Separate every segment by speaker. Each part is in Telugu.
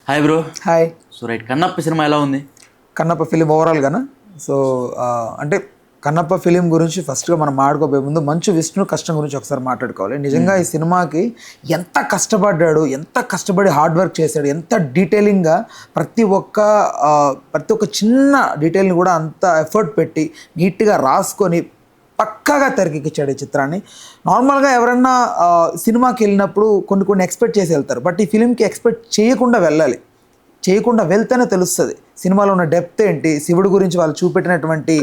Speaker 1: Hi bro.
Speaker 2: Hi.
Speaker 1: So right, Kannappa cinema ఎలా ఉంది?
Speaker 2: కన్నప్ప ఫిలిం ఓవరాల్గానా? సో అంటే కన్నప్ప ఫిలిం గురించి ఫస్ట్గా మనం మాట్లాడుకోబోయే ముందు మంచు విష్ణు కష్టం గురించి ఒకసారి మాట్లాడుకోవాలి. నిజంగా ఈ సినిమాకి ఎంత కష్టపడ్డాడు, ఎంత కష్టపడి హార్డ్ వర్క్ చేశాడు, ఎంత డీటెయిలింగ్గా ప్రతి ఒక్క చిన్న డీటెయిల్ని కూడా అంత ఎఫర్ట్ పెట్టి నీట్గా రాసుకొని పక్కాగా తెరకెక్కించాడు ఈ చిత్రాన్ని. నార్మల్గా ఎవరన్నా సినిమాకి వెళ్ళినప్పుడు కొన్ని ఎక్స్పెక్ట్ చేసి వెళ్తారు, బట్ ఈ ఫిలింకి ఎక్స్పెక్ట్ చేయకుండా వెళ్ళాలి. చేయకుండా వెళ్తేనే తెలుస్తుంది సినిమాలో ఉన్న డెప్త్ ఏంటి, శివుడి గురించి వాళ్ళు చూపెట్టినటువంటి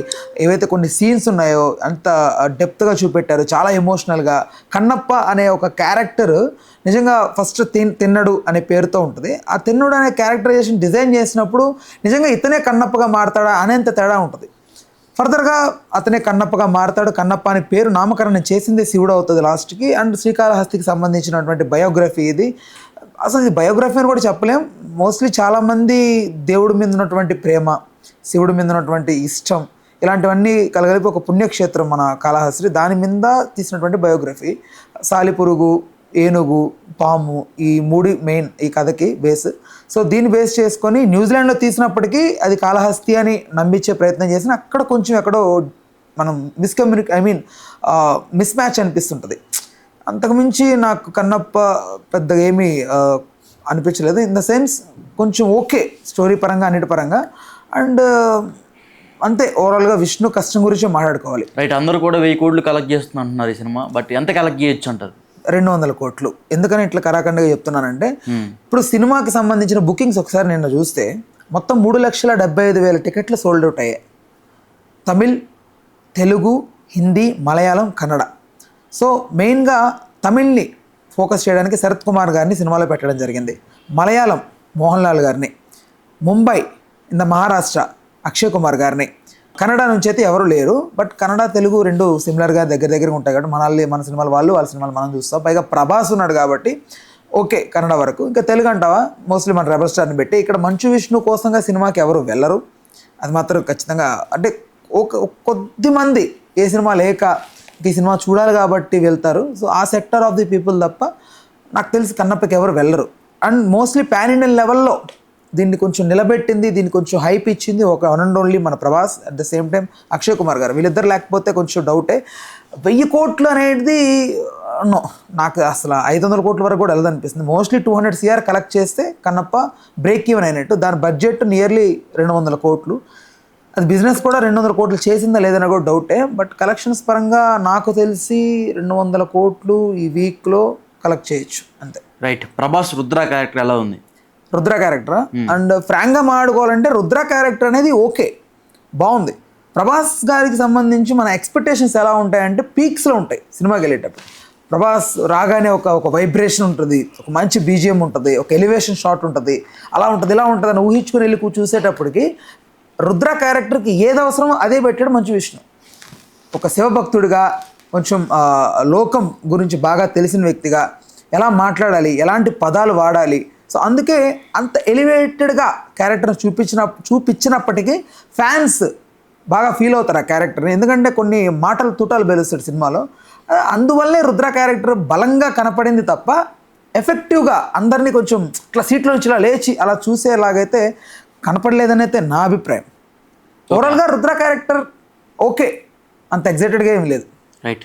Speaker 2: ఏవైతే కొన్ని సీన్స్ ఉన్నాయో అంత డెప్త్గా చూపెట్టారు, చాలా ఎమోషనల్గా. కన్నప్ప అనే ఒక క్యారెక్టర్ నిజంగా ఫస్ట్ తిన్నడు అనే పేరుతో ఉంటుంది. ఆ తిన్నడు అనే క్యారెక్టరైజేషన్ డిజైన్ చేసినప్పుడు నిజంగా ఇతనే కన్నప్పగా మారతాడా అనేంత తేడా ఉంటుంది. ఫర్దర్గా అతనే కన్నప్పగా మారతాడు. కన్నప్ప అనే పేరు నామకరణం చేసిందే శివుడు అవుతుంది లాస్ట్కి. అండ్ శ్రీకాళహస్తికి సంబంధించినటువంటి బయోగ్రఫీ ఇది. అసలు ఇది బయోగ్రఫీ అని కూడా చెప్పలేం. మోస్ట్లీ చాలామంది దేవుడి మీద ఉన్నటువంటి ప్రేమ, శివుడి మీద ఉన్నటువంటి ఇష్టం, ఇలాంటివన్నీ కలగలిపి ఒక పుణ్యక్షేత్రం మన కాళహస్తి, దాని మీద తీసినటువంటి బయోగ్రఫీ. సాలిపురుగు, ఏనుగు, పాము, ఈ మూడు మెయిన్ ఈ కథకి బేస్. సో దీన్ని బేస్ చేసుకొని న్యూజిలాండ్లో తీసినప్పటికీ అది కాళహస్తి అని నమ్మించే ప్రయత్నం చేసిన అక్కడ కొంచెం ఎక్కడో మనం మిస్ మ్యాచ్ అనిపిస్తుంటుంది. అంతకుమించి నాకు కన్నప్ప పెద్దగా ఏమీ అనిపించలేదు. ఇన్ ద సెన్స్ కొంచెం ఓకే స్టోరీ పరంగా, అన్నిటి పరంగా. అండ్ అంతే, ఓవరాల్గా విష్ణు కష్టం గురించి మాట్లాడుకోవాలి.
Speaker 1: రైట్, అందరూ కూడా 1000 కోట్లు కలెక్ట్ చేస్తుంది అంటున్నారు ఈ సినిమా. బట్ ఎంత కలెక్ట్ చేయొచ్చు అంటారు?
Speaker 2: 200 కోట్లు. ఎందుకని ఇట్లా కరాఖండిగా చెప్తున్నానంటే, ఇప్పుడు సినిమాకి సంబంధించిన బుకింగ్స్ ఒకసారి నిన్న చూస్తే మొత్తం 3,75,000 టికెట్లు సోల్డ్ అవుట్ అయ్యాయి. తమిళ్, తెలుగు, హిందీ, మలయాళం, కన్నడ. సో మెయిన్గా తమిళ్ని ఫోకస్ చేయడానికి శరత్ కుమార్ గారిని సినిమాలో పెట్టడం జరిగింది. మలయాళం మోహన్ లాల్ గారిని, ముంబై ఇన్ ద మహారాష్ట్ర అక్షయ్ కుమార్ గారిని, కన్నడ నుంచి అయితే ఎవరు లేరు. బట్ కన్నడ, తెలుగు రెండు సిమిలర్గా దగ్గరగా ఉంటాయి కాబట్టి మన సినిమాలు వాళ్ళ సినిమాలు మనం చూస్తాం. పైగా ప్రభాస్ ఉన్నాడు కాబట్టి ఓకే కన్నడ వరకు. ఇంకా తెలుగు అంటావా, మోస్ట్లీ మన రెబల్ స్టార్ని పెట్టి ఇక్కడ మంచు విష్ణు కోసంగా సినిమాకి ఎవరు వెళ్ళరు. అది మాత్రం ఖచ్చితంగా. అంటే కొద్ది మంది ఏ సినిమా లేక ఈ సినిమా చూడాలి కాబట్టి వెళ్తారు. సో ఆ సెక్టర్ ఆఫ్ ది పీపుల్ తప్ప నాకు తెలిసి కన్నప్పకి ఎవరు వెళ్ళరు. అండ్ మోస్ట్లీ పాన్ ఇండియన్ లెవెల్లో దీన్ని కొంచెం నిలబెట్టింది, దీన్ని కొంచెం హైప్ ఇచ్చింది ఒక వన్ అండ్ ఓన్లీ మన Prabhas, at the same time Akshay Kumar గారు. వీళ్ళిద్దరు లేకపోతే కొంచెం డౌటే. 1000 కోట్లు అనేది నో, నాకు అసలు 500 కోట్ల వరకు కూడా వెళ్ళదనిపిస్తుంది. మోస్ట్లీ 200 CR కలెక్ట్ చేస్తే కన్నప్ప బ్రేక్ ఈవెన్ అయినట్టు. దాని బడ్జెట్ నియర్లీ 200 కోట్లు. అది బిజినెస్ కూడా 200 కోట్లు చేసిందా లేదన్నా కూడా డౌటే. బట్ కలెక్షన్స్ పరంగా నాకు తెలిసి 200 కోట్లు ఈ వీక్లో కలెక్ట్ చేయొచ్చు అంతే.
Speaker 1: రైట్, ప్రభాస్ రుద్ర క్యారెక్టర్ ఎలా ఉంది?
Speaker 2: రుద్ర క్యారెక్టర్ అండ్ ఫ్రాంక్గా మాట్లాడుకోవాలంటే రుద్ర క్యారెక్టర్ అనేది ఓకే, బాగుంది. ప్రభాస్ గారికి సంబంధించి మన ఎక్స్పెక్టేషన్స్ ఎలా ఉంటాయంటే పీక్స్లో ఉంటాయి. సినిమాకి వెళ్ళేటప్పుడు ప్రభాస్ రాగానే ఒక వైబ్రేషన్ ఉంటుంది, ఒక మంచి బీజిఎం ఉంటుంది, ఒక ఎలివేషన్ షాట్ ఉంటుంది, అలా ఉంటుంది ఇలా ఉంటుంది అని ఊహించుకుని వెళ్ళి చూసేటప్పటికి రుద్ర క్యారెక్టర్కి ఏది అవసరమో అదే పెట్టాడు మంచు విష్ణు. ఒక శివభక్తుడిగా, కొంచెం లోకం గురించి బాగా తెలిసిన వ్యక్తిగా ఎలా మాట్లాడాలి, ఎలాంటి పదాలు వాడాలి, సో అందుకే అంత ఎలివేటెడ్గా క్యారెక్టర్ చూపించినప్పటికీ ఫ్యాన్స్ బాగా ఫీల్ అవుతారు ఆ క్యారెక్టర్ని. ఎందుకంటే కొన్ని మాటలు తూటాలు బెలుస్తాడు సినిమాలో. అందువల్లే రుద్ర క్యారెక్టర్ బలంగా కనపడింది తప్ప ఎఫెక్టివ్గా అందరినీ కొంచెం ఇట్లా సీట్లో నుంచి ఇలా లేచి అలా చూసేలాగైతే కనపడలేదని అయితే నా అభిప్రాయం. ఓవరాల్గా రుద్ర క్యారెక్టర్ ఓకే, అంత ఎగ్జైటెడ్గా ఏం లేదు.
Speaker 1: రైట్.